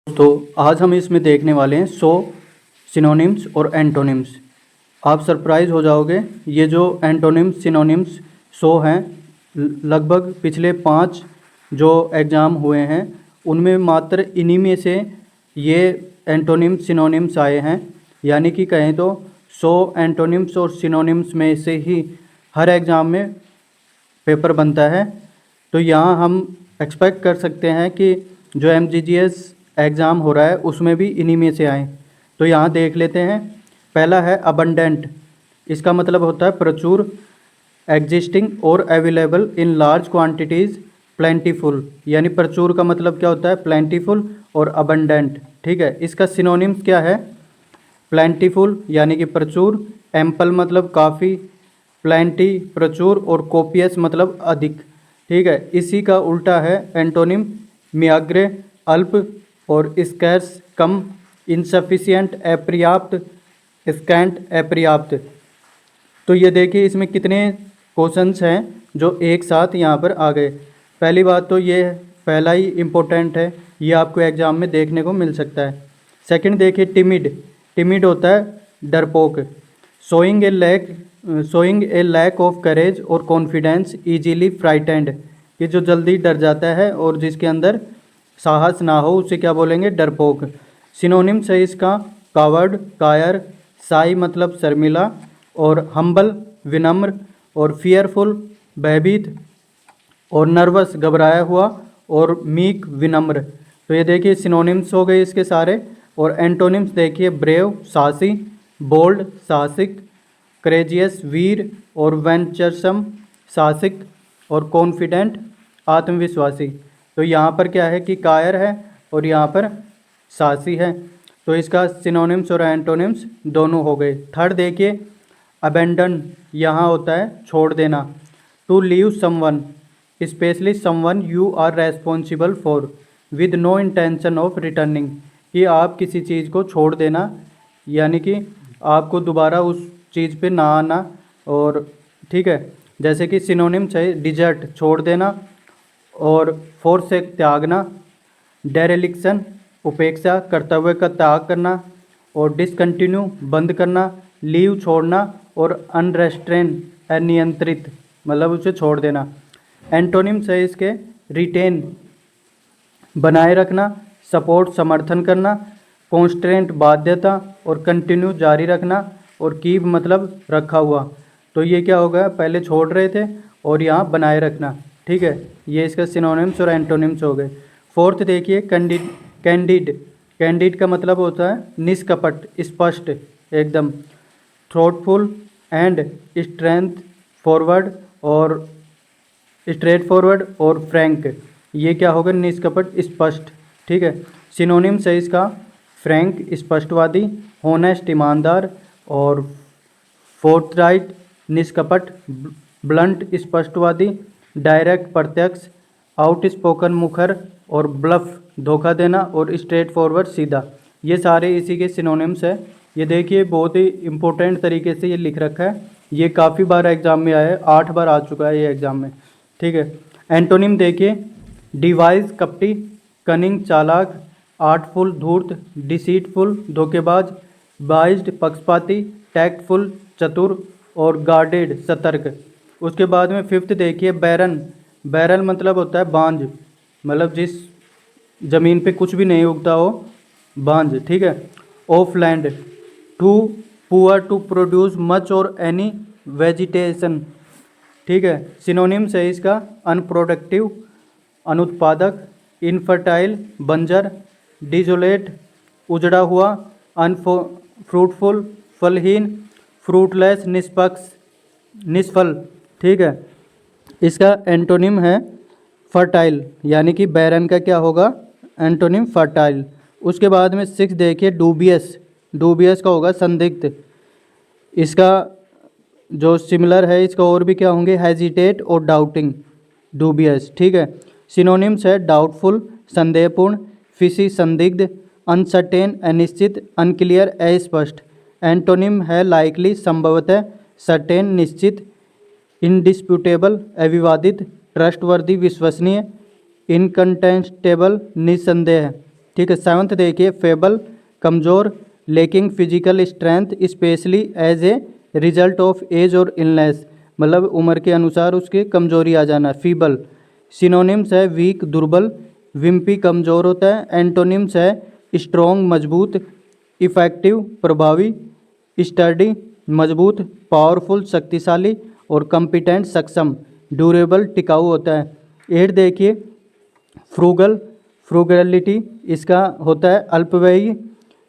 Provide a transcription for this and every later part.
दोस्तों आज हम इसमें देखने वाले हैं 100 सिनोनिम्स और एंटोनिम्स। आप सरप्राइज हो जाओगे। ये जो एंटोनिम्स सिनोनिम्स 100 हैं, लगभग पिछले 5 जो एग्ज़ाम हुए हैं उनमें मात्र इन्हीं में से ये एंटोनिम्स सिनोनिम्स आए हैं। यानी कि कहें तो 100 एंटोनिम्स और सिनोनिम्स में से ही हर एग्ज़ाम में पेपर बनता है। तो यहाँ हम एक्सपेक्ट कर सकते हैं कि जो MGGS एग्ज़ाम हो रहा है उसमें भी इन्हीं में से आए। तो यहाँ देख लेते हैं। पहला है अबंडेंट। इसका मतलब होता है प्रचुर, एग्जिस्टिंग और available in large quantities, plentiful. यानी प्रचुर का मतलब क्या होता है? प्लेंटीफुल और अबंडेंट। ठीक है, इसका सिनोनिम्स क्या है? प्लेंटीफुल यानी कि प्रचुर, एम्पल मतलब काफ़ी, प्लेंटी प्रचुर और कोपियस मतलब अधिक। ठीक है, इसी का उल्टा है एंटोनिम मियाग्रे अल्प और स्कैर्स कम, इनसफिशिएंट अपर्याप्त, स्कैंट अपर्याप्त। तो ये देखिए इसमें कितने क्वेश्चंस हैं जो एक साथ यहाँ पर आ गए। पहली बात तो ये पहला ही इम्पोर्टेंट है, ये आपको एग्ज़ाम में देखने को मिल सकता है। सेकंड देखिए टिमिड। टिमिड होता है डरपोक। Showing a lack of courage और कॉन्फिडेंस, ईजीली फ्राइटेंड। कि जो जल्दी डर जाता है और जिसके अंदर साहस ना हो उसे क्या बोलेंगे? डरपोक। सिनोनिम्स है इसका कावर्ड कायर, साई मतलब शर्मिला, और हम्बल विनम्र, और फियरफुल भयभीत, और नर्वस घबराया हुआ, और मीक विनम्र। तो ये देखिए सिनोनिम्स हो गए इसके सारे। और एंटोनिम्स देखिए ब्रेव साहसी, बोल्ड साहसिक, करेजियस वीर, और वेंचरसम साहसिक, और कॉन्फिडेंट आत्मविश्वासी। तो यहाँ पर क्या है कि कायर है और यहाँ पर साहसी है। तो इसका सिनोनिम्स और एंटोनिम्स दोनों हो गए। थर्ड देखिए अबेंडन। यहाँ होता है छोड़ देना। To leave someone, especially someone you are responsible for, with no intention of returning. कि आप किसी चीज़ को छोड़ देना, यानी कि आपको दोबारा उस चीज़ पे ना आना। और ठीक है, जैसे कि सिनोनिम्स है डिजर्ट छोड़ देना, और फोर्स एक त्यागना, डेरेलिक्शन उपेक्षा कर्तव्य का त्याग करना, और डिसकंटिन्यू बंद करना, लीव छोड़ना, और अनरेस्ट्रेन अनियंत्रित मतलब उसे छोड़ देना। एंटोनिम्स है इसके रिटेन बनाए रखना, सपोर्ट समर्थन करना, कॉन्स्टेंट बाध्यता, और कंटिन्यू जारी रखना, और कीप मतलब रखा हुआ। तो ये क्या हो गया? पहले छोड़ रहे थे और यहाँ बनाए रखना। ठीक है, ये इसका सिनोनिम्स और एंटोनिम्स हो गए। फोर्थ देखिए कैंडिड। कैंडिड का मतलब होता है निष्कपट, स्पष्ट एकदम, थ्रोटफुल एंड स्ट्रेट फॉरवर्ड और फ्रैंक। ये क्या होगा? निष्कपट स्पष्ट। ठीक है, सिनोनिम्स है इसका फ्रैंक स्पष्टवादी, होनेस्ट ईमानदार, और फोर्थराइट निष्कपट, ब्लंट स्पष्टवादी, डायरेक्ट प्रत्यक्ष, आउटस्पोकन मुखर, और ब्लफ धोखा देना, और स्ट्रेट फॉरवर्ड सीधा। ये सारे इसी के सिनोनिम्स है। ये देखिए बहुत ही इम्पोर्टेंट तरीके से ये लिख रखा है। ये काफ़ी बार एग्ज़ाम में आया है, 8 बार आ चुका है ये एग्ज़ाम में। ठीक है, एंटोनिम देखिए डिवाइस कपटी, कनिंग चालाक, आर्टफुल धूर्त, डिसीटफुल धोखेबाज, बाइज्ड पक्षपाती, टैक्टफुल चतुर, और गार्डेड सतर्क। उसके बाद में फिफ्थ देखिए बैरन। बैरन मतलब होता है बांझ, मतलब जिस ज़मीन पे कुछ भी नहीं उगता हो, बांझ। ठीक है, of land, too poor to produce much और एनी वेजिटेशन। ठीक है, सिनोनिम्स है इसका अनप्रोडक्टिव अनुत्पादक, इनफर्टाइल बंजर, डिजोलेट उजड़ा हुआ, अनफ्रूटफुल फलहीन, फ्रूटलेस निष्पक्ष निष्फल। ठीक है, इसका एंटोनिम है फर्टाइल, यानी कि बैरन का क्या होगा? Antonym fertile. उसके बाद में 6 देखिए डूबियस। डूबियस का होगा संदिग्ध। इसका जो सिमिलर है इसका और भी क्या होंगे? हेजिटेट और डाउटिंग, डूबियस। ठीक है, सिनोनिम्स है डाउटफुल संदेहपूर्ण, फिशी संदिग्ध, अनसर्टेन अनिश्चित, अनक्लियर अस्पष्ट। एंटोनिम है लाइकली संभवतः, सर्टेन निश्चित, इंडिस्प्यूटेबल अविवादित, ट्रस्टवर्दी विश्वसनीय, इनकंटेस्टेबल निसंदेह। ठीक है। 7th देखिए फेबल, कमज़ोर, lacking physical strength especially as a result of age और इलनेस, मतलब उम्र के अनुसार उसकी कमजोरी आ जाना। फीबल सिनोनिम्स है वीक, दुर्बल, विम्पी कमज़ोर होता है। एंटोनिम्स है स्ट्रॉन्ग, मजबूत, इफेक्टिव प्रभावी, स्टडी मजबूत, पावरफुल शक्तिशाली, और कम्पिटेंट सक्षम, ड्यूरेबल टिकाऊ होता है। 8 देखिए फ्रूगल, फ्रूगलिटी इसका होता है अल्पव्ययी,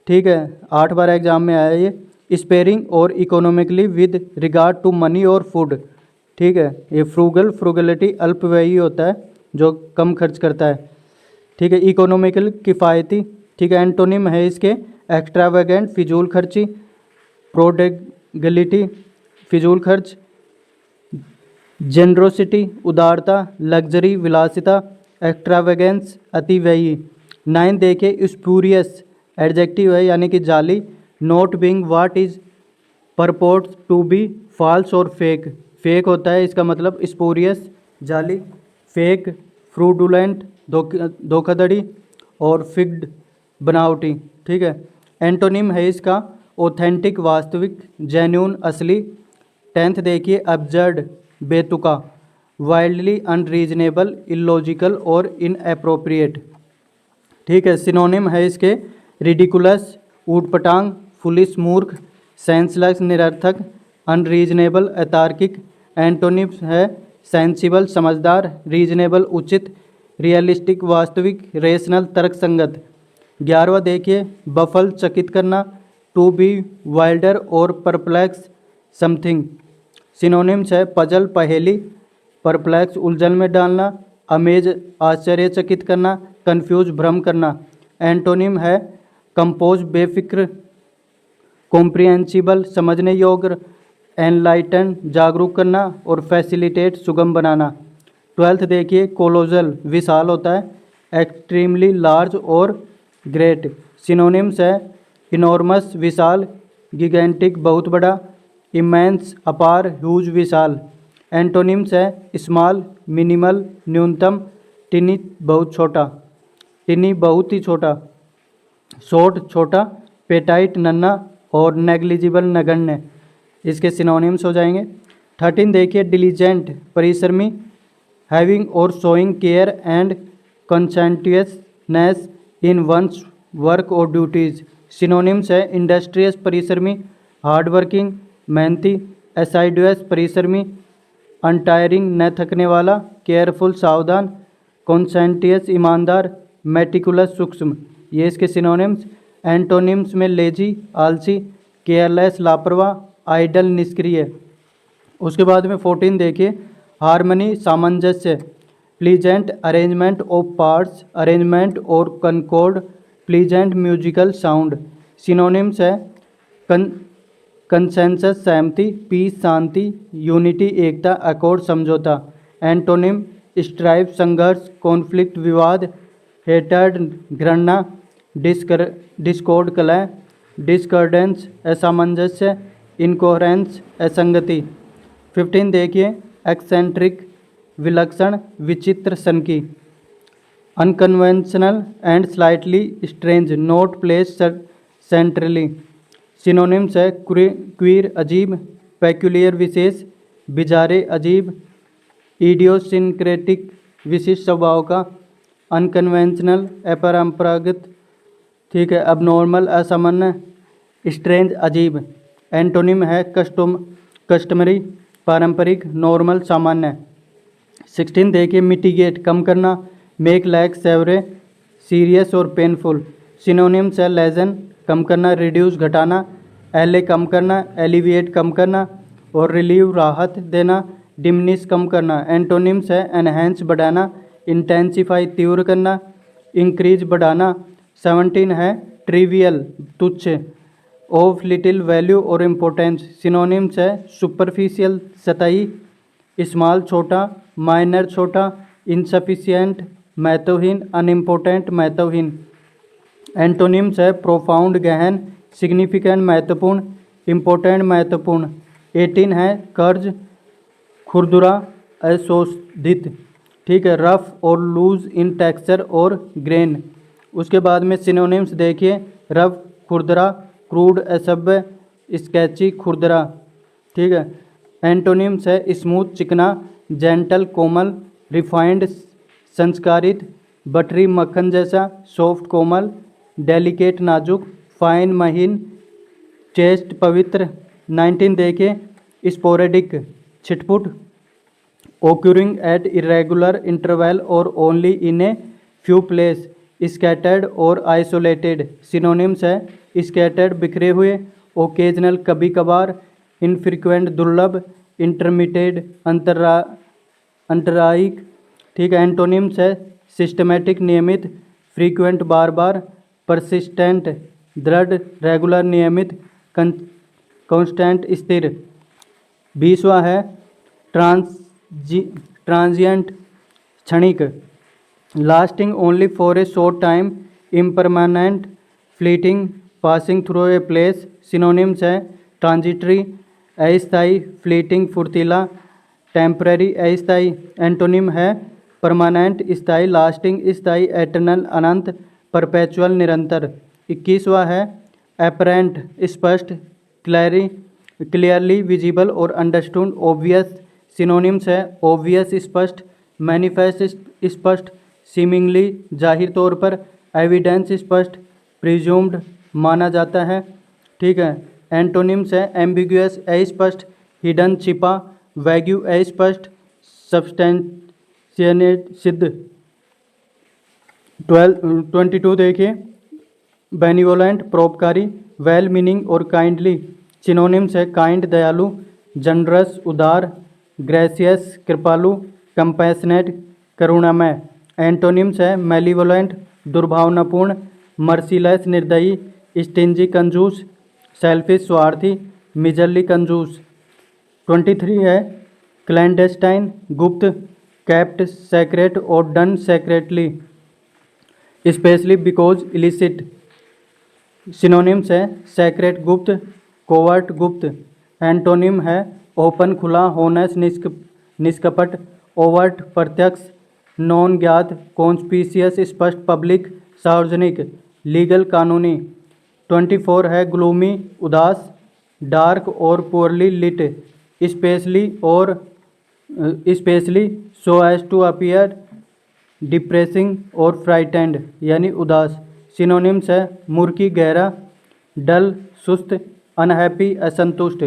ठीक है, 8 बार एग्जाम में आया ये। स्पेयरिंग और economically with regard to money और फूड, ठीक है, ये फ्रूगलिटी अल्पव्ययी होता है जो कम खर्च करता है, ठीक है। इकोनॉमिकल किफ़ायती, ठीक है। एंटोनिम है इसके एक्स्ट्रावेगेंट फिजूल खर्ची, प्रोडिगलिटी फिजूल खर्च, जेनरोसिटी उदारता, लग्जरी विलासिता, एक्स्ट्रावेगेंस अतिव्ययी। 9 देखिए स्पूरियस एडजेक्टिव है यानी कि जाली, not being what is purported to be false और फेक, फेक होता है इसका मतलब स्पूरियस जाली, फेक फ्रूडुलेंट धोखाधड़ी, और फिक्ड बनावटी, ठीक है। एंटोनिम है इसका ऑथेंटिक वास्तविक, जेन्यून असली। 10th देखिए अब्जर्ड बेतुका, वाइल्डली अनरीजनेबल, इलॉजिकल और इनएप्रोप्रिएट, ठीक है। सिनोनिम है इसके रिडिकुलस ऊटपटांग, फुलिश मूर्ख, सेंसलेस निरर्थक, अनरीजनेबल अतार्किक। एंटोनिम्स है सेंसिबल समझदार, रीजनेबल उचित, रियलिस्टिक वास्तविक, रेशनल तर्कसंगत। 11वां देखिए बफल चकित करना, टू बी वाइल्डर और परप्लेक्स समथिंग। सिनोनिम्स है पजल पहेली, परप्लेक्स उलझन में डालना, अमेज आश्चर्यचकित करना, कंफ्यूज भ्रम करना। एंटोनिम है कंपोज बेफिक्र, कॉम्प्रिहेंसिबल समझने योग्य, एनलाइटन जागरूक करना, और फैसिलिटेट सुगम बनाना। 12th देखिए कोलोजल विशाल होता है, एक्सट्रीमली लार्ज और ग्रेट। सिनोनिम्स है इनॉर्मस विशाल, गिगेंटिक बहुत बड़ा, इमेंस अपार, ह्यूज विशाल। एंटोनिम्स है स्मॉल मिनिमल न्यूनतम, टिनी बहुत छोटा, टिनी बहुत ही छोटा, शॉर्ट छोटा, पेटाइट नन्हा, और नेग्लिजिबल नगण्य, इसके सिनोनिम्स हो जाएंगे। 13 देखिए डिलीजेंट परिश्रमी, हैविंग और showing care and conscientiousness in one's work और ड्यूटीज़। सिनोनिम्स है इंडस्ट्रियस परिश्रमी, हार्ड वर्किंग मेहनती, एसाइडुअस परिश्रमी, अनटायरिंग न थकने वाला, केयरफुल सावधान, कॉन्सेंटियस ईमानदार, मेटिकुलस सूक्ष्म, ये इसके सिनोनिम्स। एंटोनिम्स में लेजी आलसी, केयरलेस लापरवाह, आइडल निष्क्रिय। उसके बाद में 14 देखिए हारमनी सामंजस्य, pleasant arrangement of parts, arrangement और concord, pleasant musical sound. Synonyms है कंसेंसस सहमति, पीस शांति, यूनिटी एकता, अकॉर्ड समझौता। एंटोनिम स्ट्राइव संघर्ष, कॉन्फ्लिक्ट विवाद, हेटर्ड घृणा, डिस्कॉर्ड कलह, डिस्कॉर्डेंस असामंजस्य, इनकोहरेंस असंगति। 15 देखिए एक्सेंट्रिक विलक्षण, विचित्र सनकी, unconventional and slightly strange, not place centrally. Synonyms है क्वीर अजीब, पेक्यूलियर विशेष, बिजारे अजीब, इडियोसिंक्रेटिक विशिष्ट स्वभाव का, अनकन्वेंशनल अपरंपरागत, ठीक है, अबनॉर्मल असामान्य, स्ट्रेंज अजीब। एंटोनिम है कस्टमरी पारंपरिक, नॉर्मल सामान्य। 16 देखिए मिटिगेट कम करना, मेक लाइक सेवरे सीरियस और पेनफुल। सिनोनिम्स है लेजन कम करना, रिड्यूस घटाना, एले कम करना, एलिविएट कम करना, और रिलीव राहत देना, डिमनिश कम करना। एंटोनिम्स है एनहेंस बढ़ाना, इंटेंसिफाई तीव्र करना, इंक्रीज बढ़ाना। 17 है ट्रिवियल तुच्छ, ऑफ लिटिल वैल्यू और इम्पोर्टेंस। सिनोनिम्स है सुपरफिशियल सतही, स्मॉल छोटा, माइनर छोटा, इनसफिशिएंट महत्वहीन, अनइम्पोर्टेंट महत्वहीन। एंटोनिम्स है प्रोफाउंड गहन, सिग्निफिकेंट महत्वपूर्ण, इम्पोर्टेंट महत्वपूर्ण। 18 है कर्ज खुरदुरा अशोधित, ठीक है, रफ और लूज इन टेक्सचर और ग्रेन। उसके बाद में सिनोनिम्स देखिए, रफ खुरदरा, क्रूड असभ्य, स्केची खुरदरा, ठीक है। एंटोनिम्स है स्मूथ चिकना, जेंटल कोमल, रिफाइंड संस्कारित, बटरी मक्खन जैसा, सॉफ्ट कोमल, डेलिकेट नाजुक, फाइन महीन, चेस्ट पवित्र। 19 देखिए, स्पोरेडिक छिटपुट, occurring at irregular interval or only in a few place, scattered और isolated। सिनोनिम्स है scattered बिखरे हुए, occasional कभी कभार, infrequent दुर्लभ, intermittent अंतरायिक, ठीक है। एंटोनिम्स है सिस्टमेटिक नियमित, फ्रीक्वेंट बार बार, परसिस्टेंट दृढ़, रेगुलर नियमित, कांस्टेंट स्थिर। 20वां है ट्रांजिएंट क्षणिक, lasting only for a short time, impermanent, fleeting, passing through a place. Synonyms है ट्रांजिटरी अस्थायी, फ्लीटिंग फुर्तीला, टेम्पररी अस्थायी। एंटोनिम है परमानेंट स्थायी, लास्टिंग स्थायी, एटर्नल अनंत, परपेचुअल निरंतर। 21वां है एपरेंट स्पष्ट, क्लियरली विजिबल और अंडरस्टूड, ऑब्वियस। सिनोनिम्स है ऑब्वियस स्पष्ट, मैनिफेस्ट स्पष्ट, सीमिंगली जाहिर तौर पर, एविडेंस स्पष्ट, प्रिज्यूम्ड माना जाता है, ठीक है। एंटोनिम्स है एम्बिगुअस अस्पष्ट, हिडन छिपा, वैग्यू अस्पष्ट, सब्सटेंशिएटेड सिद्ध। 22 देखिए, बेनिवोलेंट परोपकारी, वेल मीनिंग और काइंडली। सिनोनिम्स है काइंड दयालु, जनरस उदार, ग्रेसियस कृपालु, कंपैशनेट करुणामय। एंटोनिम्स है मेलिवोलेंट दुर्भावनापूर्ण, मर्सीलेस निर्दयी, स्टिंजी कंजूस, सेल्फिश स्वार्थी, मिजरली कंजूस। 23 है क्लैंडेस्टाइन गुप्त, केप्ट सेक्रेट और done secretly, specially because illicit. Synonyms है सेक्रेट गुप्त, कोवर्ट गुप्त। एंटोनिम है ओपन खुला, होनेस निष्कपट, ओवर्ट प्रत्यक्ष, नॉन ज्ञात, कॉन्स्पिशियस स्पष्ट, पब्लिक सार्वजनिक, लीगल कानूनी। 24 है ग्लूमी उदास, डार्क और poorly lit, especially so as to appear depressing और फ्राइटेंड यानी उदास। सिनोनिम्स है मुर्की गहरा, डल सुस्त, अनहैप्पी असंतुष्ट,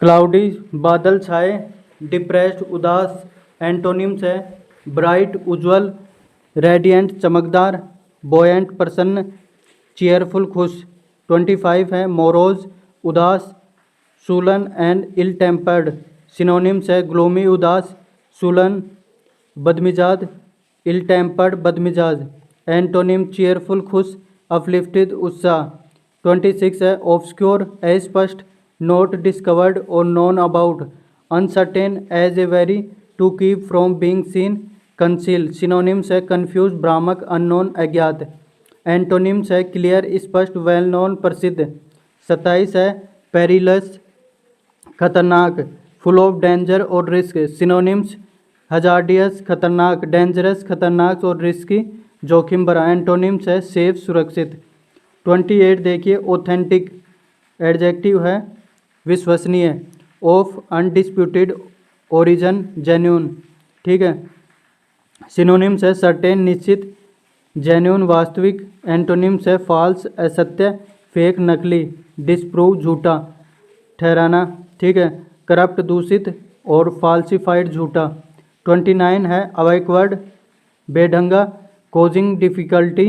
क्लाउडी बादल छाए, डिप्रेस्ड उदास। एंटोनिम्स है ब्राइट उज्ज्वल, रेडिएंट चमकदार, बोयेंट प्रसन्न, चेयरफुल खुश। 25 है मोरोज उदास, sullen and ill tempered. Synonyms है ग्लोमी उदास, सुलन बदमिजाज, इल टेम्पर्ड बदमिजाज। एंटोनिम चेयरफुल खुश, अपलिफ्टेड उत्साह। 26 है ऑब्सक्योर अस्पष्ट, नॉट डिस्कवर्ड और known about, uncertain as a very, to keep from being seen, conceal. Synonyms है कन्फ्यूज भ्रामक, अननोन अज्ञात। एंटोनिम्स है क्लियर स्पष्ट, वेल नोन प्रसिद्ध। 27 है पेरिलस खतरनाक, फुल ऑफ डेंजर और रिस्क। सिनोनिम्स हजार्डियस खतरनाक, डेंजरस खतरनाक और रिस्की जोखिम भरा। एंटोनिम्स है सेफ सुरक्षित। 28 देखिए ऑथेंटिक एडजेक्टिव है विश्वसनीय, ऑफ अनडिस्प्यूटेड ओरिजिन जेन्यून, ठीक है। सिनोनिम्स है सर्टेन निश्चित, जेन्यून वास्तविक। एंटोनिम्स है फॉल्स असत्य, फेक नकली, डिस्प्रूव झूठा ठहराना, ठीक है। करप्ट दूषित और फॉल्सिफाइड झूठा। 29 है अवैकवर्ड बेढंगा, causing difficulty,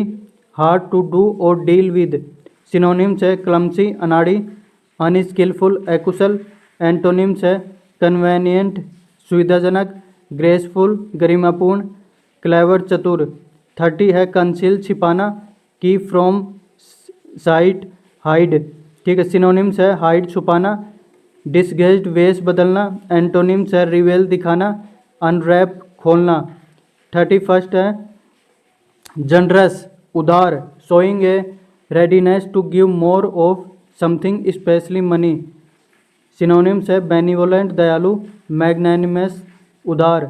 hard to do और डील विद। सिनोनिम्स है क्लमसी अनाड़ी, अनस्किलफुल अकुशल। एंटोनिम्स है कन्वेनियंट सुविधाजनक, ग्रेसफुल गरिमापूर्ण, क्लेवर चतुर। 30 है कंसील छिपाना, की फ्रॉम साइट हाइड, ठीक है। सिनोनिम्स है हाइड छुपाना, डिसगेज्ड वेश बदलना। एंटोनिम्स है रिवेल दिखाना, अनरैप खोलना। 31 है जनरस उदार, showing a readiness to give more of something especially money. Synonyms है बेनिवोलेंट दयालु, मैग्नेनिमस उदार,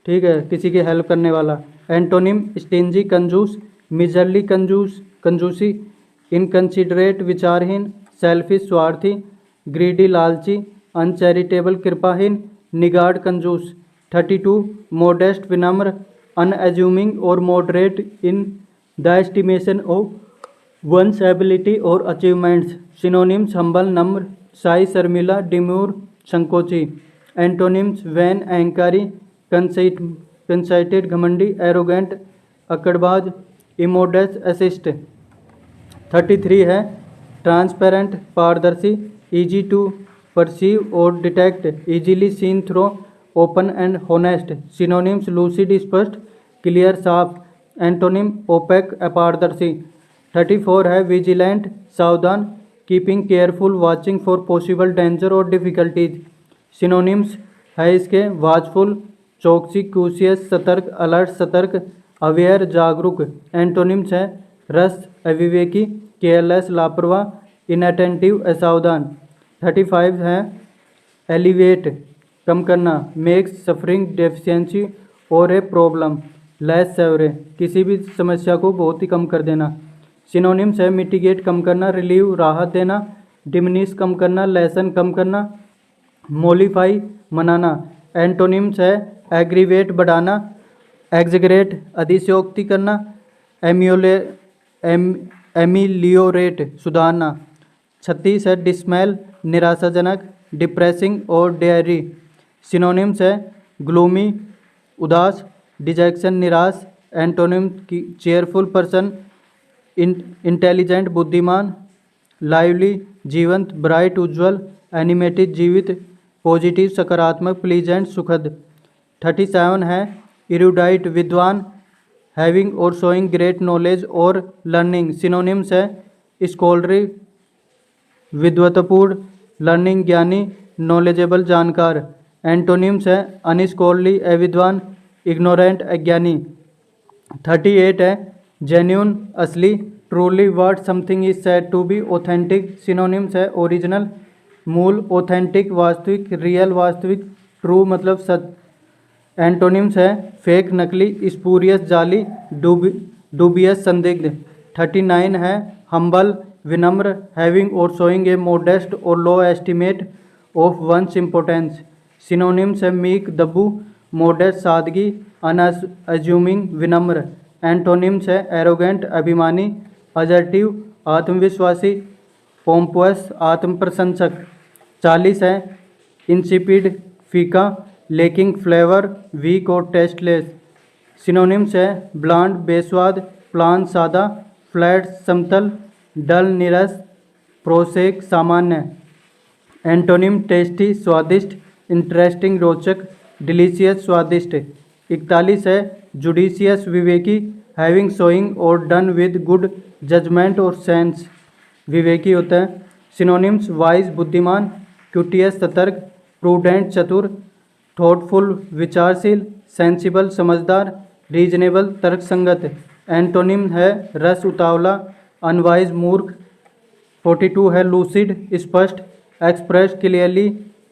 ठीक है, किसी की हेल्प करने वाला। एंटोनिम स्टिंजी कंजूस, मिजरली कंजूसी, इनकंसिडरेट विचारहीन, सेल्फिश स्वार्थी, ग्रीडी लालची, अनचैरिटेबल कृपाहीन, निगार्ड कंजूस। 32 मोडेस्ट विनम्र, अनएज्यूमिंग और moderate in the estimation of one's ability और अचीवमेंट्स। सिनोनिम्स हम्बल नम्र, साई शर्मिला, डिम्यूर संकोची। एंटोनिम्स वैन अहंकारी, कंसाइटेड घमंडी, एरोगेंट अकड़बाज, इमोडेस असिस्ट। 33 है ट्रांसपेरेंट पारदर्शी, ईजी टू परसीव और detect, easily seen through, open and honest. Synonyms lucid स्पष्ट, क्लियर साफ। एंटोनिम ओपेक अपारदर्शी। 34 है विजिलेंट सावधान, keeping careful, watching for possible danger और डिफिकल्टीज। सिनोनिम्स है इसके वॉचफुल, चौकसी, क्यूशियस सतर्क, अलर्ट सतर्क, अवेयर जागरूक। एंटोनिम्स है रस अविवेकी, केयरलेस लापरवाह, इनअटेंटिव असावधान। 35 है एलिवेट कम करना, मेक्स सफरिंग डेफिशिएंसी और ए प्रॉब्लम लेस सेवरे, किसी भी समस्या को बहुत ही कम कर देना। सिनोनिम्स है मिटिगेट कम करना, रिलीव राहत देना, डिमिनिश कम करना, लेसन कम करना, मोलिफाई मनाना। एंटोनिम्स है एग्रीवेट बढ़ाना, एग्जगरेट अतिशयोक्ति करना, एमिलियोरेट सुधारना। 36 है डिसमेल निराशाजनक, डिप्रेसिंग और डेयरी। सिनोनिम्स है ग्लूमी उदास, डिजेक्शन निराश। एंटोनिम की चेयरफुल पर्सन, इंटेलिजेंट बुद्धिमान, लाइवली जीवंत, ब्राइट उज्ज्वल, एनिमेटेड जीवित, पॉजिटिव सकारात्मक, प्लीजेंट सुखद। 37 है इरूडाइट विद्वान, हैविंग और शोइंग ग्रेट नॉलेज और लर्निंग। सिनोनिम्स है स्कॉलरी विद्वत्पूर्ण, लर्निंग ज्ञानी, नॉलेजेबल जानकार। एंटोनिम्स है अनस्कॉलरली अविद्वान, इग्नोरेंट अज्ञानी। 38 है जेन्यून असली, truly what something is said to be authentic. Synonyms है ओरिजिनल मूल, ऑथेंटिक वास्तविक, रियल वास्तविक, ट्रू मतलब सत्य। एंटोनिम्स है फेक नकली, स्पूरियस जाली, डूबियस संदिग्ध। 39 है हम्बल विनम्र, हैविंग और शोइंग ए मोडेस्ट और low estimate of one's importance. Synonyms है मीक दब्बू, मोडेस्ट सादगी, अनअज्यूमिंग विनम्र। एंटोनिम्स है एरोगेंट अभिमानी, असर्टिव आत्मविश्वासी, पोम्पस आत्मप्रशंसक। 40 है इंसिपिड फीका, लेकिंग फ्लेवर, वीक और टेस्टलेस। सिनोनिम्स है ब्लांड बेस्वाद, प्लान सादा, फ्लैट समतल, डल निरस, प्रोसेक सामान्य। एंटोनिम टेस्टी स्वादिष्ट, इंटरेस्टिंग रोचक, डिलीशियस स्वादिष्ट। 41 है जुडिशियस विवेकी, हैविंग शोइंग और डन विद गुड जजमेंट और सेंस, विवेकी होता है। सिनोनिम्स वाइज बुद्धिमान, क्यूटियस सतर्क, प्रूडेंट चतुर, थॉटफुल विचारशील, सेंसिबल समझदार, रीजनेबल तर्कसंगत। एंटोनिम है रस उतावला, अनवाइज मूर्ख। 42 है लूसिड स्पष्ट, expressed clearly,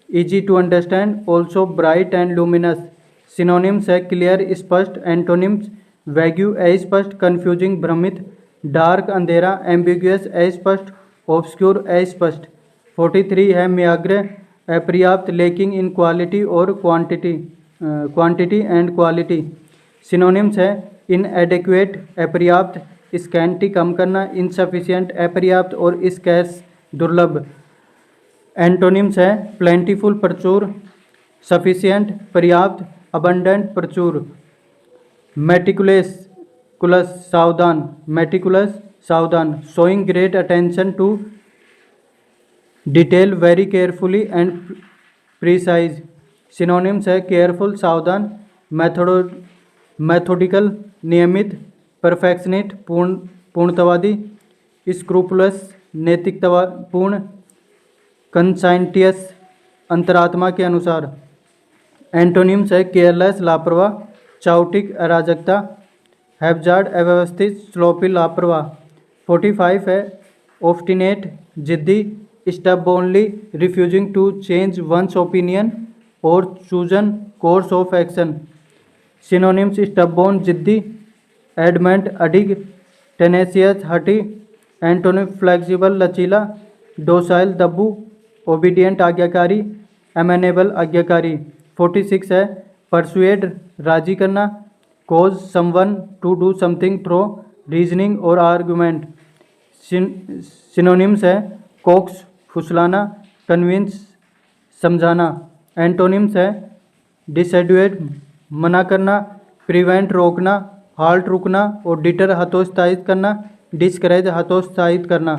easy to understand, also bright and luminous. Synonyms है क्लियर स्पष्ट। एंटोनिम्स वैग्यू अस्पष्ट, कन्फ्यूजिंग भ्रमित, डार्क अंधेरा, एम्बिगुअस अस्पष्ट, ऑब्सक्यूर अस्पष्ट। 43 है म्याग्र अपर्याप्त, लेकिंग इन क्वालिटी और क्वांटिटी एंड क्वालिटी। सिनोनिम्स है इनएडेक्वेट अपर्याप्त, स्कैंटी कम करना, इनसफिशिएंट अपर्याप्त और स्कैर्स दुर्लभ। एंटोनिम्स है प्लेंटीफुल प्रचुर, सफिशिएंट पर्याप्त, अबंडेंट प्रचुर। मेटिकुलस कुलस सावधान, मेटिकुलस सावधान, showing great attention to detail, very carefully and precise. Synonyms है केयरफुल सावधान, मैथोडिकल नियमित, परफेक्शनिस्ट पूर्णतावादी, स्क्रूपुलस नैतिकतापूर्ण, कंसाइंटियस अंतरात्मा के अनुसार। एंटोनिम्स है केयरलेस लापरवाह, चाउटिक अराजकता, हैब्जार्ड अव्यवस्थित, स्लोपी लापरवाह। 45 है ऑब्स्टिनेट जिद्दी, stubbornly refusing to change one's opinion और chosen course of action. Synonyms stubborn जिद्दी, एडमेंट अडिग, टेनेसियस हठी, एंटोनिम फ्लेक्सिबल लचीला, डोसाइल दब्बू, ओबीडियंट आज्ञाकारी, एमेनेबल आज्ञाकारी। 46 है परसुएड राजी करना, cause someone to do something through reasoning और आर्गूमेंट। सिनोनिम्स है कोक्स फुसलाना, कन्विंस समझाना। एंटोनिम्स है डिसएडुएट मना करना, प्रिवेंट रोकना, हाल्ट रुकना और डिटर हतोत्साहित करना, डिस्करेज हतोत्साहित करना।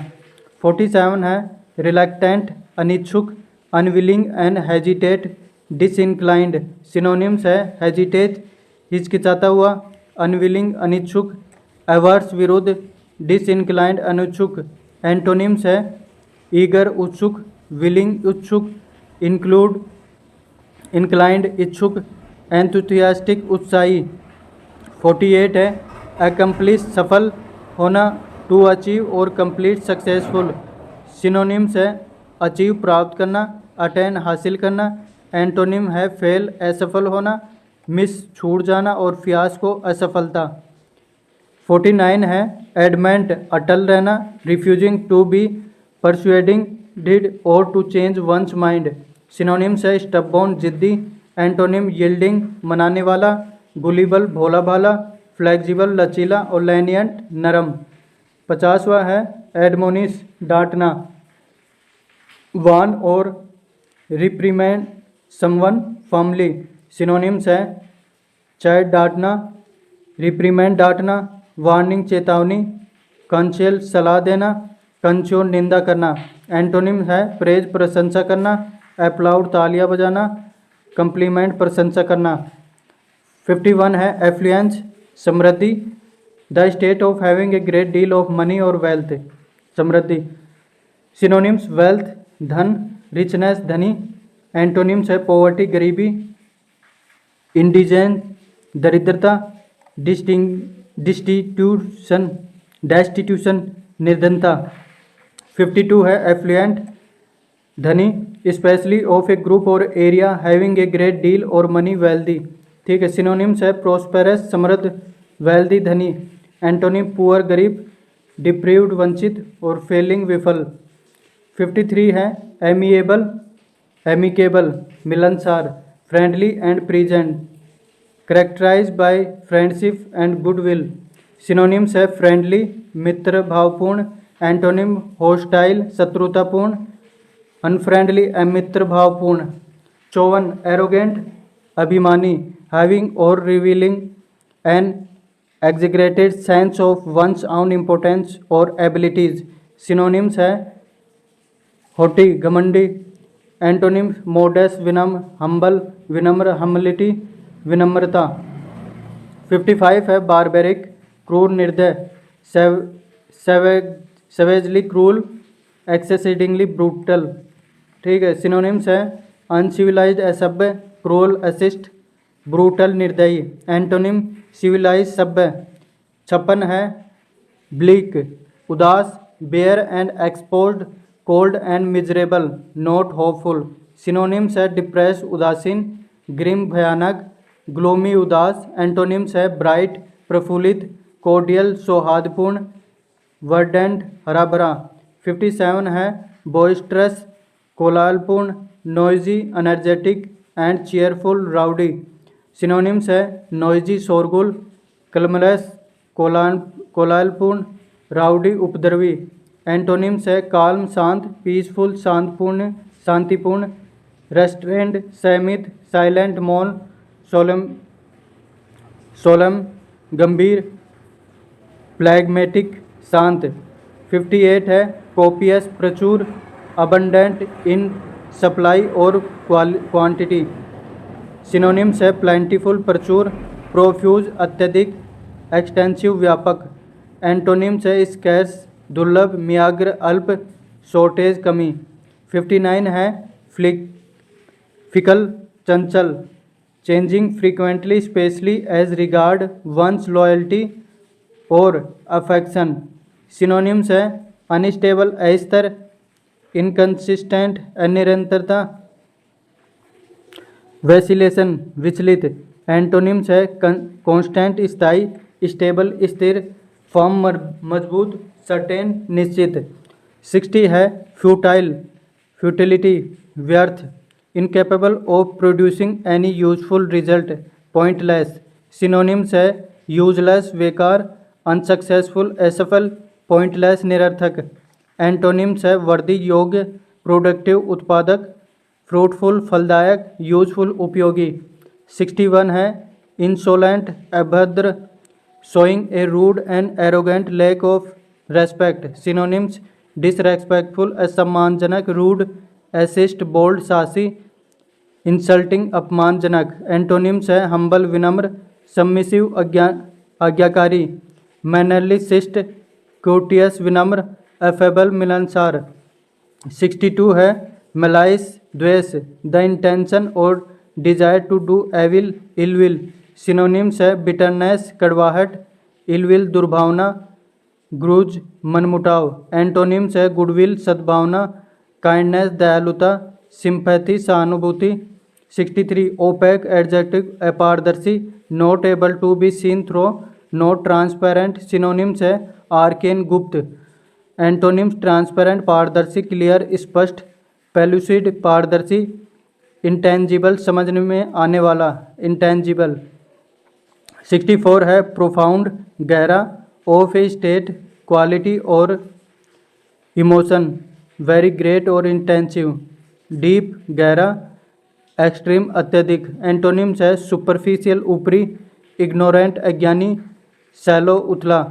47 है रिलैक्टेंट अनिच्छुक, अनविलिंग एंड हेजिटेट, डिसइंक्लाइंड। सिनोनिम्स है हेजिटेट हिचकिचाता हुआ, अनविलिंग अनिच्छुक, एवर्स विरुद्ध, डिसइंक्लाइंड अनिच्छुक। एंटोनिम्स है ईगर उत्सुक, विलिंग उत्सुक, इंक्लूड इंक्लाइंड इच्छुक, एंथुसियास्टिक उत्साही। 48 है एकम्प्लिश सफल होना, टू अचीव और कंप्लीट सक्सेसफुल। सिनोनिम्स है अचीव प्राप्त करना, अटेन हासिल करना। एंटोनिम है फेल असफल होना, मिस छूट जाना और फियास्को असफलता। 49 है एडमेंट अटल रहना, refusing to be persuading did और to change one's mind. Synonyms है स्टबबोर्न जिद्दी, एंटोनिम यील्डिंग मनाने वाला, गुलिबल भोला भाला, फ्लेक्सिबल लचीला और लेनियंट नरम। 50वां है एडमोनिस डांटना, वार्न और रिप्रीमेंड समवन फर्मली। सिनोनिम्स है चैट डांटना, रिप्रीमेंड डांटना, वार्निंग चेतावनी, कंसेल सलाह देना, कंसोल निंदा करना। एंटोनिम है प्रेज प्रशंसा करना, एप्लाउड तालियां बजाना, कंप्लीमेंट प्रशंसा करना। 51 है affluence Samriddhi, the state of having a great deal of money और वेल्थ, समृद्धि। सिनोनिम्स वेल्थ धन, रिचनेस धनी। एंटोनिम्स है पॉवर्टी गरीबी, इंडिजेंट दरिद्रता, डेस्टिट्यूशन निर्धनता। 52 है एफ्लुएंट धनी, स्पेशली ऑफ ए ग्रुप और area having a great deal और मनी वेल्दी। ठीक है। सिनोनिम्स है प्रोस्पेरस समृद्ध, वेल्दी धनी। एंटोनिम पुअर गरीब, डिप्रीव्ड वंचित और फेलिंग विफल। 53 है एमिएबल एमिकेबल मिलनसार, friendly and present, characterise by friendship and goodwill. Synonyms है फ्रेंडली मित्र भावपूर्ण, एंटोनिम होस्टाइल शत्रुतापूर्ण, अनफ्रेंडली अमित्र भावपूर्ण। 54 एरोगेंट अभिमानी, हैविंग और revealing an exaggerated sense of one's own importance और एबिलिटीज। सिनोनिम्स है हॉटी घमंडी, एंटोनिम मोडेस विनम्र हम्बल, विनम्र हम्बलिटी विनम्रता। 55 है बारबेरिक क्रूर निर्दय, सेवेजली क्रूल, एक्सेसिडिंगली ब्रूटल। ठीक है। सिनोनिम्स है अनसिविलाइज्ड असभ्य, क्रूअल असिस्ट, ब्रूटल निर्दयी। एंटोनिम सिविलाइज सभ्य। 56 है ब्लीक उदास, bare and exposed, cold and miserable, not hopeful. Synonyms है डिप्रेस उदासीन, ग्रिम भयानक, ग्लोमी उदास। एंटोनिम्स है ब्राइट प्रफुल्लित, कोर्डियल सौहार्दपूर्ण, वर्डेंट हरा भरा। 57 है बॉइस्ट्रस कोलाहलपूर्ण, noisy energetic and cheerful rowdy. Synonyms है नॉइजी शोरगुल, क्लमरस कोलाहलपूर्ण, राउडी उपद्रवी। एंटोनिम्स है काल्म शांत, पीसफुल शांतपूर्ण शांतिपूर्ण, रेस्ट्रेंड संयमित, साइलेंट मौन, सोलम गंभीर, प्लैग्मेटिक शांत। 58 है कोपियस प्रचुर, अबंडेंट इन सप्लाई और क्वांटिटी। सिनोनिम्स है प्लेंटीफुल प्रचुर, प्रोफ्यूज अत्यधिक, एक्सटेंसिव व्यापक। एंटोनिम्स है स्कैर्स दुर्लभ, म्याग्र अल्प, शॉर्टेज कमी। 59 है फिकल चंचल, changing frequently especially as regard one's loyalty और अफेक्शन। सिनोनिम्स है अनस्टेबल अस्थिर, इनकंसिस्टेंट अनिरंतरता, वैसिलेशन विचलित। एंटोनिम्स है कांस्टेंट स्थायी, स्टेबल स्थिर, फर्म मजबूत, सर्टेन निश्चित। 60 है फ्यूटाइल, फ्यूटिलिटी व्यर्थ, incapable of producing any useful result, pointless. Synonyms है यूजलेस बेकार, अनसक्सेसफुल असफल, पॉइंटलेस निरर्थक। एंटोनिम्स है वर्दी योग्य, प्रोडक्टिव उत्पादक, फ्रूटफुल फलदायक, यूजफुल उपयोगी। 61 है इंसोलेंट अभद्र, showing a rude and arrogant lack of respect. Synonyms disrespectful असम्मानजनक, रूड एसिस्ट बोल्ड साहसी, इंसल्टिंग अपमानजनक। एंटोनिम्स है हम्बल विनम्र, सबमिसिव आज्ञाकारी, मैनरली शिष्ट, कोर्टियस विनम्र, अफेबल मिलनसार। 62 है मलाइस द्वेष, द इंटेंशन और desire to do evil ill will. Synonyms है बिटरनेस कड़वाहट, इलविल दुर्भावना, ग्रूज मनमुटाव। एंटोनिम्स है गुडविल सद्भावना, काइंडनेस दयालुता, सिंपैथी सहानुभूति। 63 ओपेक एडजेक्टिव अपारदर्शी, not able to be seen through, not transparent. Synonyms है आर्केन गुप्त। एंटोनिम्स ट्रांसपेरेंट पारदर्शी, क्लियर स्पष्ट, पेलुसिड पारदर्शी, इंटेंजिबल समझने में आने वाला, इंटेंजिबल। 64 है प्रोफाउंड गहरा, ऑफ ए स्टेट क्वालिटी और इमोशन, वेरी ग्रेट और इंटेंसिव, डीप गहरा, एक्सट्रीम अत्यधिक। एंटोनिम्स है सुपरफिशियल ऊपरी, इग्नोरेंट अज्ञानी, सैलो उथला।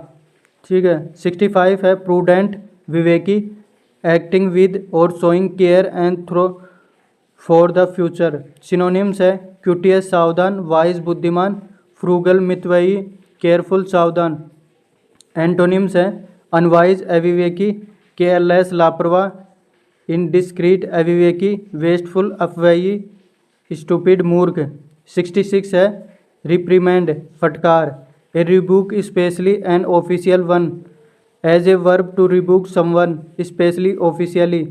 ठीक है। 65 है प्रूडेंट विवेकी, एक्टिंग विद और showing care and thought for the future. Synonyms है क्यूटियस सावधान, वाइज बुद्धिमान, फ्रूगल मितव्ययी, केयरफुल सावधान। एंटोनिम्स है अनवाइज अविवेकी, केयरलेस लापरवाह, इनडिस्क्रीट अविवेकी, वेस्टफुल अपव्ययी, स्टूपिड मूर्ख। 66 है रिप्रीमेंड फटकार, a रिबूक specially an official one, as a verb to rebuke someone especially officially.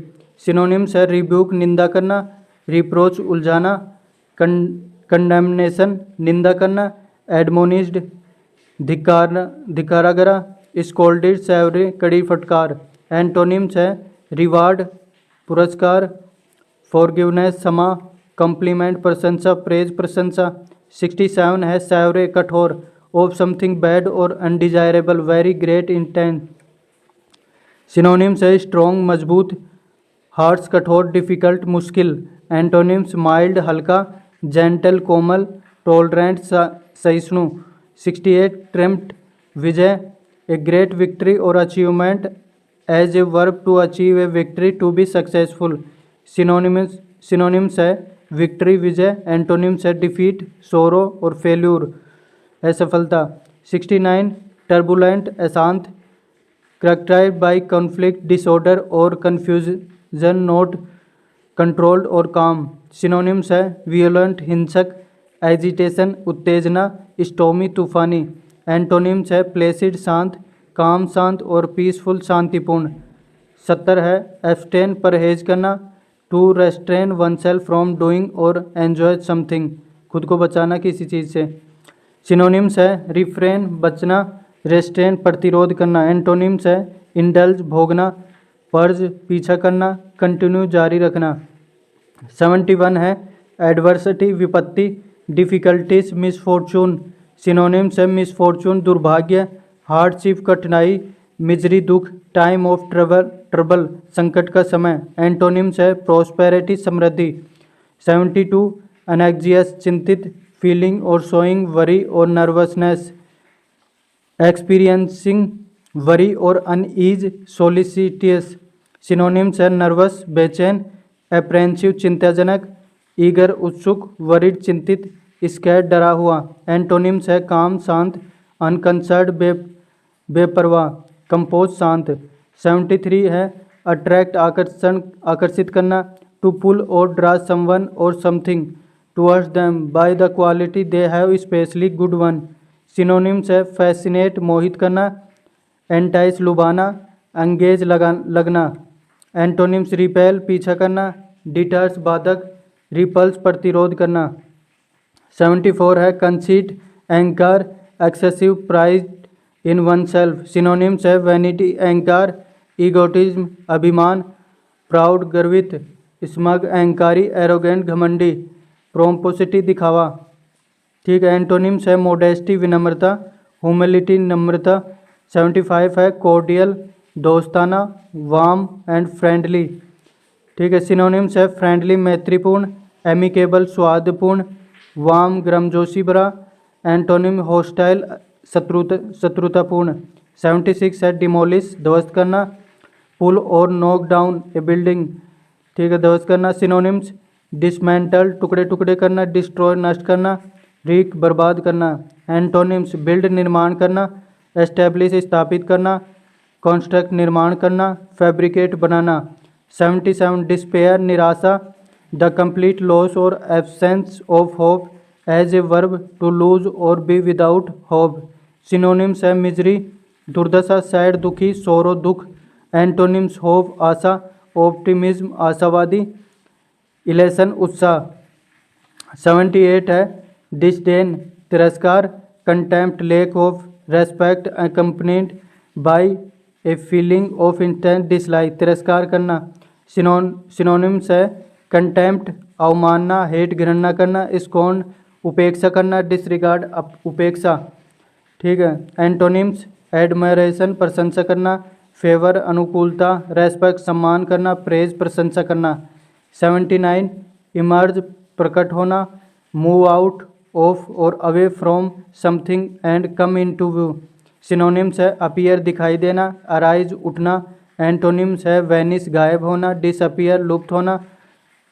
Synonyms है रिबूक निंदा करना, रिप्रोच उलझाना, कंडेमनेशन निंदा करना, एडमोनिस्ड धिकारागरा, स्कोल्डेड सैवरी कड़ी फटकार। एंटोनिम्स है रिवार्ड पुरस्कार, फॉरगिवनेस क्षमा, कम्प्लीमेंट प्रशंसा, प्रेज प्रशंसा। 67 है सैवरे कठोर, ऑफ समथिंग बैड और undesirable, very great intense. Synonyms है स्ट्रॉन्ग मजबूत, हार्श कठोर, डिफिकल्ट मुश्किल। एंटोनिम्स माइल्ड हल्का, जेंटल कोमल, टॉलरेंट सहिष्णु। 68 ट्रेम्प्ट विजय, ए ग्रेट विक्ट्री और achievement, as a verb to achieve a victory, to be successful. Synonyms है विक्ट्री विजय। एंटोनिम्स है डिफीट सोरो और फेल्यूर असफलता। 69 टर्बुलेंट अशांत, करैक्टराइज्ड बाय कॉन्फ्लिक्ट डिसऑर्डर और कन्फ्यूजन, नॉट कंट्रोल्ड और काम। सिनोनिम्स है वियोलेंट हिंसक, एजिटेशन उत्तेजना, स्टॉर्मी तूफानी। एंटोनिम्स है प्लेसिड शांत, काम शांत और पीसफुल शांतिपूर्ण। 70 है एब्सटेन परहेज करना, to restrain oneself from doing और एन्जॉय समथिंग, खुद को बचाना किसी चीज़ से। सिनोनिम्स है रिफ्रेन बचना, रेस्ट्रेन प्रतिरोध करना। एंटोनिम्स है इंडल्ज भोगना, पर्ज पीछा करना, कंटिन्यू जारी रखना। 71 है एडवर्सिटी विपत्ति, डिफ़िकल्टीज मिसफॉर्चून। सिनोनिम्स है मिसफॉर्चून दुर्भाग्य, हार्डशिप कठिनाई, मिजरी दुख, टाइम ऑफ ट्रबल संकट का समय। एंटोनिम्स है प्रॉस्पेरिटी समृद्धि। 72 एनेक्जियस चिंतित, फीलिंग और शोइंग वरी और नर्वसनेस, एक्सपीरियंसिंग वरी और अनईज, सोलिसिटियस। सिनोनिम्स है नर्वस बेचैन, अप्रेंसिव चिंताजनक, ईगर उत्सुक, वरीड चिंतित, स्कैर्ड डरा हुआ। एंटोनिम्स है काम शांत, अनकंसर्ड बेपरवाह, कंपोज शांत। 73 है अट्रैक्ट आकर्षित करना, टू पुल और ड्रा समवन और something towards them by the quality they have specially good one. Synonyms है फैसिनेट मोहित करना, एंटाइस लुभाना, एंगेज लगना। एंटोनिम्स रिपेल पीछा करना, डिटर्स बाधक, रिपल्स प्रतिरोध करना। 74 है conceit anchor, excessive pride in one self. Synonyms है वैनिटी, अहंकार, ईगोटिज्म, अभिमान, प्राउड, गर्वित, स्मग, अहंकारी, एरोगेंट, घमंडी, प्रोम्पोसिटी, दिखावा। ठीक है। एंटोनिम्स है मोडेस्टी, विनम्रता, ह्यूमिलिटी, नम्रता। 75 है कोर्डियल, दोस्ताना, वार्म एंड फ्रेंडली। ठीक है। सिनोनिम्स है फ्रेंडली, मैत्रीपूर्ण, एमिकेबल, स्वादपूर्ण, वार्म, गर्मजोशी भरा। एंटोनिम हॉस्टाइल, शत्रुतापूर्ण। 76 है डिमोलिश, ध्वस्त करना, पुल और नॉक डाउन ए बिल्डिंग। ठीक है, ध्वस्त करना। सिनोनिम्स डिसमेंटल, टुकड़े टुकड़े करना, डिस्ट्रॉय, नष्ट करना, रीक, बर्बाद करना। एंटोनिम्स बिल्ड, निर्माण करना, एस्टेब्लिश, स्थापित करना, कंस्ट्रक्ट, निर्माण करना, फैब्रिकेट, बनाना। 77 डिस्पेयर, निराशा, द कंप्लीट लॉस और absence of hope as a verb, to lose और बी विदाउट होप। सिनोनिम्स है मिजरी, दुर्दशा, सैड, दुखी, सोरो, दुख। एंटोनिम्स होप, आशा, ऑप्टिमिज्म, आशावादी, इलेशन, उत्साह। 78 है डिसडेन, तिरस्कार, contempt, lack of respect, accompanied by a feeling of intense dislike, तिरस्कार करना। सिनोनिम्स है कंटेम्प्ट, अवमानना, हेट, घृणा करना, स्कॉन, उपेक्षा करना, डिसरिगार्ड, उपेक्षा। ठीक है। एंटोनिम्स एडमायरेशन, प्रशंसा करना, फेवर, अनुकूलता, रेस्पेक्ट, सम्मान करना, प्रेज, प्रशंसा करना। 79 इमर्ज, प्रकट होना, मूव आउट ऑफ और away from something and come into view. Synonyms है अपीयर, दिखाई देना, अराइज, उठना। एंटोनिम्स है वैनिश, गायब होना, डिसअपीयर, लुप्त होना।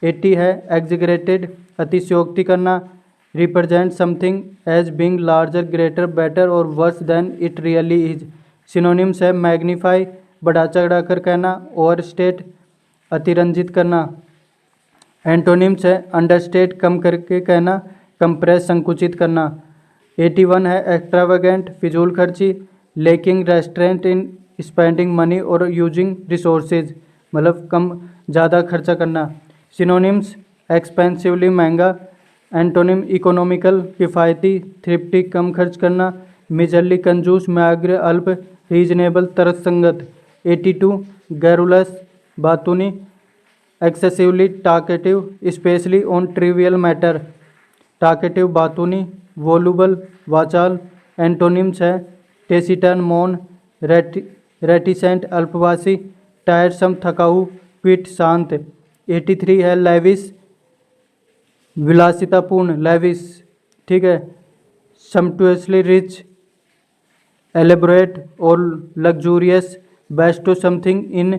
80 है एग्जिगरेटेड, अतिशयोक्ति करना, represent something as being larger, greater, better और worse than it really is. Synonyms है मैग्नीफाई, बढ़ा चढ़ा कर कहना, ओवरस्टेट, अतिरंजित करना। एंटोनिम्स है अंडरस्टेट, कम करके कहना, कंप्रेस, संकुचित करना। 81 है एक्स्ट्रावेगेंट, फिजूल खर्ची, lacking restraint in spending money और यूजिंग रिसोर्सेज, मतलब कम ज़्यादा खर्चा करना। सिनोनिम्स एक्सपेंसिवली, महंगा। एंटोनिम इकोनॉमिकल, किफ़ायती, थ्रिफ्टी, कम खर्च करना, मिजरली, कंजूस, म्याग्र, अल्प, रीजनेबल, तर्कसंगत। 82 गैरुलस, बातूनी, excessively talkative, especially on trivial matter, talkative, बातूनी, वोलुबल, वाचाल। एंटोनिम्स है टेसिटन, मौन, रेटिसेंट, अल्पवासी, टायरसम, थकाऊ, क्विट, शांत। 83 है लेविस, विलासितापूर्ण, लेविस। ठीक है। सम्पटुअसली रिच, एलेबोरेट और luxurious, Bairstow something in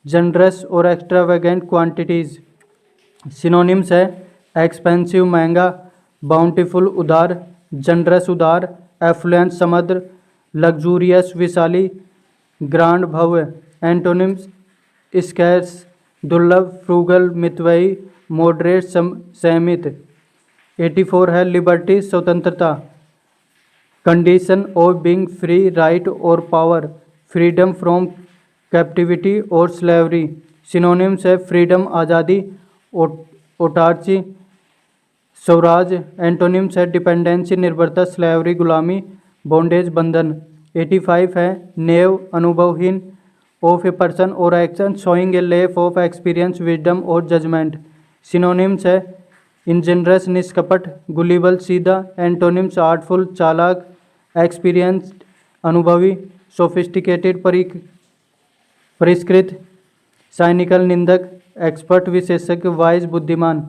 generous और एक्स्ट्रावेगेंट क्वांटिटीज़। सिनोनिम्स है एक्सपेंसिव, महंगा, बाउंटीफुल, उदार, जनरस, उदार, एफ्लुएंट, समृद्ध, लग्जूरियस, विशाली, ग्रांड, भव्य। एंटोनिम्स स्कैर्स, दुर्लभ, फ्रूगल, मितव्ययी, मॉडरेट, संयमित। 84 है लिबर्टी, स्वतंत्रता, condition of being free, right और पावर, फ्रीडम फ्रॉम कैप्टिविटी और स्लेवरी। सिनोनिम्स है फ्रीडम, आज़ादी, ओटार्ची, स्वराज। एंटोनिम्स है डिपेंडेंसी, निर्भरता, स्लेवरी, गुलामी, बॉन्डेज, बंधन। 85 है नेव, अनुभवहीन, ऑफ ए पर्सन और action, showing A left of experience, wisdom और जजमेंट। सिनोनिम्स है इंजेनरस, निष्कपट, गुलीबल, सीधा। एंटोनिम्स आर्टफुल, चालाक, एक्सपीरियंस्ड, अनुभवी, सोफिस्टिकेटेड, परिष्कृत, साइनिकल, निंदक, एक्सपर्ट, विशेषज्ञ, वाइज, बुद्धिमान।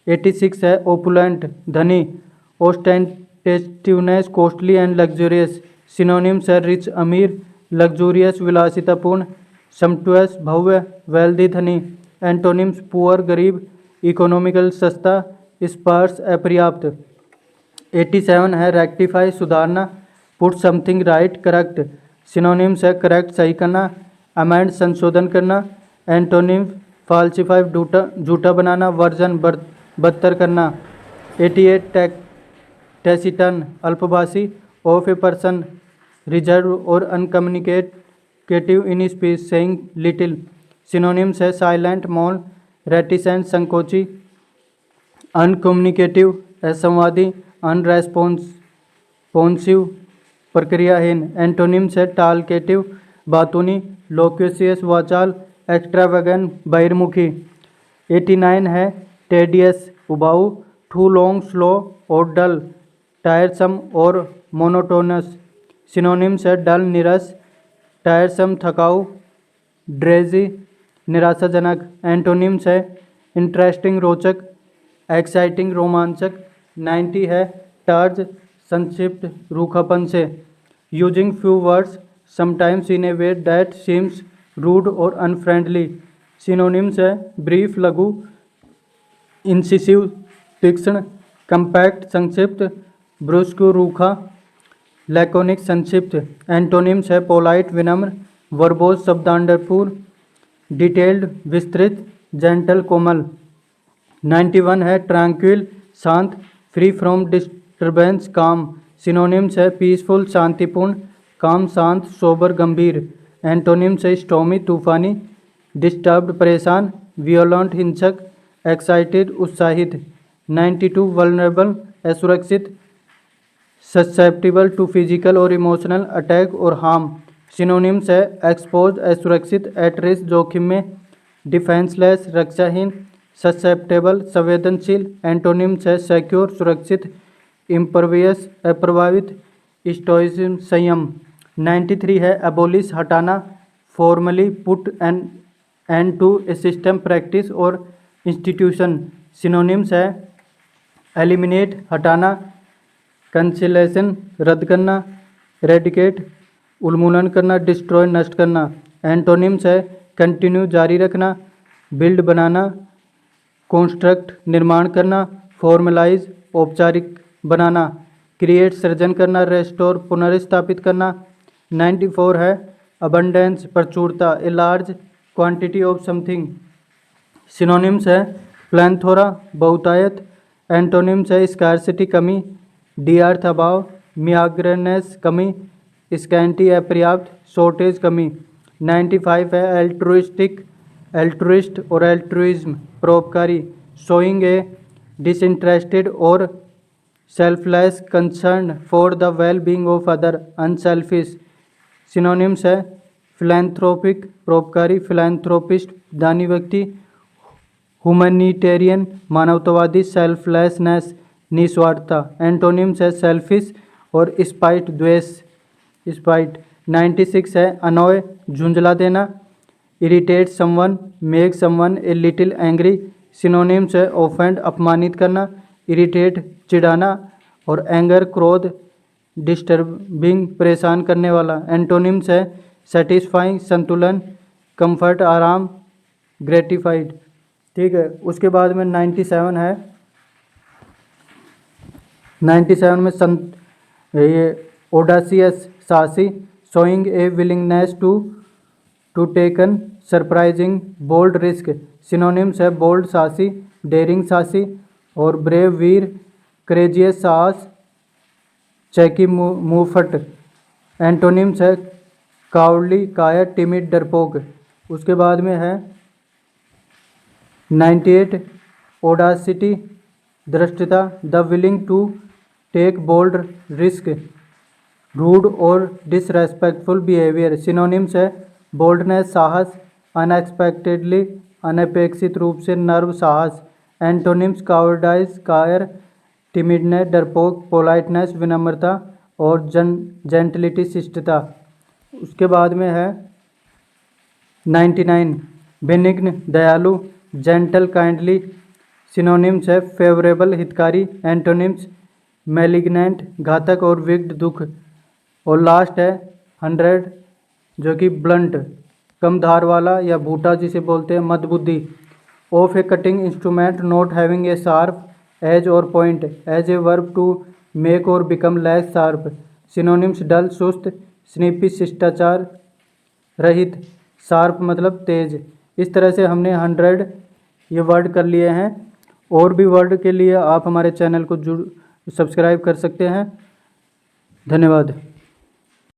86 है ओपुलेंट, धनी, ओस्टेंटेटिवनेस, कॉस्टली एंड लग्जूरियस। सिनोनिम्स है रिच, अमीर, लग्जूरियस, विलासितापूर्ण, सम्पटुअस, भव्य, वेल्दी, धनी। एंटोनिम्स पुअर, गरीब, इकोनॉमिकल, सस्ता, स्पार्स, अपर्याप्त। 87 है रेक्टिफाई, सुधारना, put something right, correct. Synonyms है करेक्ट, सही करना, अमेंड, संशोधन करना। एंटोनिम फाल्सिफाई, झूठा बनाना, वर्जन, बदतर करना। 88 टेसिटन, अल्पभाषी, ऑफ ए पर्सन, रिजर्व और uncommunicative in speech, saying little. Synonyms है साइलेंट, मौन, रेटिसेंट, संकोची, अनकम्युनिकेटिव, असंवादी, अनरेस्पॉन्सिव, प्रक्रियाहीन। एंटोनिम्स है टालकेटिव बातूनी, लोक्वेशियस वाचाल, एक्स्ट्रावेगेंट बहिर्मुखी। 89 है टेडियस उबाऊ, टू लॉन्ग स्लो और डल, टायरसम और मोनोटोनस। सिनोनिम्स है डल नीरस, टायरसम थकाऊ, ड्रेजी निराशाजनक। एंटोनिम्स है इंटरेस्टिंग रोचक, एक्साइटिंग रोमांचक। 90 है टर्ज संक्षिप्त रूखापन से। Using few words sometimes in a way that seems rude और अनफ्रेंडली। सिनोनिम्स है ब्रीफ लघु, इंसिसिव तीक्ष्ण, कंपैक्ट संक्षिप्त, ब्रुस्क रूखा, लैकोनिक संक्षिप्त। एंटोनिम्स है पोलाइट विनम्र, वर्बोज शब्दांडरपूर्ण, डिटेल्ड विस्तृत, जेंटल कोमल। 91 है ट्रैंक्विल शांत, फ्री फ्रॉम डिस्टर्बेंस काम। सिनोनिम्स है पीसफुल शांतिपूर्ण, काम शांत, सोबर गंभीर। एंटोनिम्स है स्टॉमी तूफानी, डिस्टर्ब्ड परेशान, वियोलेंट हिंसक, एक्साइटेड उत्साहित। 92 वल्नरेबल असुरक्षित, ससेप्टिबल टू फिजिकल और इमोशनल अटैक और हार्म। सिनोनिम्स है एक्सपोज असुरक्षित, एट रिस्क जोखिम में, डिफेंसलेस रक्षाहीन, ससेप्टेबल संवेदनशील। एंटोनिम्स है सिक्योर सुरक्षित, इम्परवियस अप्रभावित, स्टोइसिज्म संयम। 93 है एबोलिश हटाना, formally put an end to a system practice और इंस्टीट्यूशन। सिनोनिम्स है एलिमिनेट हटाना, कैंसिलेशन रद्द करना, रेडिकेट उन्मूलन करना, डिस्ट्रॉय नष्ट करना। एंटोनिम्स है कंटिन्यू जारी रखना, बिल्ड बनाना, कंस्ट्रक्ट निर्माण करना, फॉर्मलाइज औपचारिक बनाना, क्रिएट सृजन करना, रेस्टोर पुनर्स्थापित करना। 94 है अबंडेंस प्रचुरता, a large quantity of something. Synonyms है प्लैंथोरा बहुतायत। एंटोनिम्स है स्कार्सिटी कमी, डियार्थ अभाव, मियाग्रेनेस कमी, स्कैंटी अपर्याप्त, शॉर्टेज कमी। 95 है एल्ट्रुइस्टिक, एल्ट्रुइस्ट और एल्ट्रुइज्म परोपकारी, शोइंग ए डिसइंटरेस्टेड और selfless concern for the well being of other, unselfish. Synonyms है फिलैंथ्रोपिक परोपकारी, फिलैंथ्रोपिस्ट दानी व्यक्ति, ह्यूमैनिटेरियन मानवतावादी, सेल्फलेसनेस निस्वार्थता। एंटोनिम्स है सेल्फिश और स्पाइट द्वेष, स्पाइट। 96 है अनॉय झुंझला देना, irritate someone, make someone a little angry. Synonyms है ऑफेंड अपमानित करना, इरिटेट चिढ़ाना और एंगर क्रोध, डिस्टर्बिंग परेशान करने वाला। एंटोनिम्स है सेटिस्फाइंग संतुलन, कंफर्ट आराम, ग्रेटिफाइड। ठीक है, उसके बाद में 97 है, 97 में ये ओडासियस साहसी, showing a willingness to taken surprising bold risk. Synonyms है बोल्ड साहसी, डेयरिंग साहसी और ब्रेव वीर, करेजियस साहस, चैकी मुफट। एंटोनिम्स है काउडली कायर, टिमिड डरपोक। उसके बाद में है 98 ओडासिटी धृष्टता, the willing to take bold risk, rude और डिसरेस्पेक्टफुल बिहेवियर। सिनोनिम्स है बोल्डनेस साहस, अनएक्सपेक्टेडली अनपेक्षित रूप से नर्व साहस। एंटोनिम्स कावर्डाइज कायर, टिमिडनेस डरपोक, पोलाइटनेस विनम्रता और जेंटलिटी शिष्टता। उसके बाद में है 99 बेनिग्न दयालु, जेंटल काइंडली। सिनोनिम्स है फेवरेबल हितकारी। एंटोनिम्स मैलिग्नेंट घातक और विग्ड दुख। और लास्ट है 100 जो कि ब्लंट कम धार वाला या बूटा जिसे बोलते हैं, मदबुद्धि। Of a cutting instrument not having a sharp edge और point, as a verb to make और become less sharp. Synonyms dull सुस्त, स्नीपी शिष्टाचार रहित, शार्प मतलब तेज। इस तरह से हमने 100 ये वर्ड कर लिए हैं। और भी वर्ड के लिए आप हमारे चैनल को सब्सक्राइब कर सकते हैं। धन्यवाद।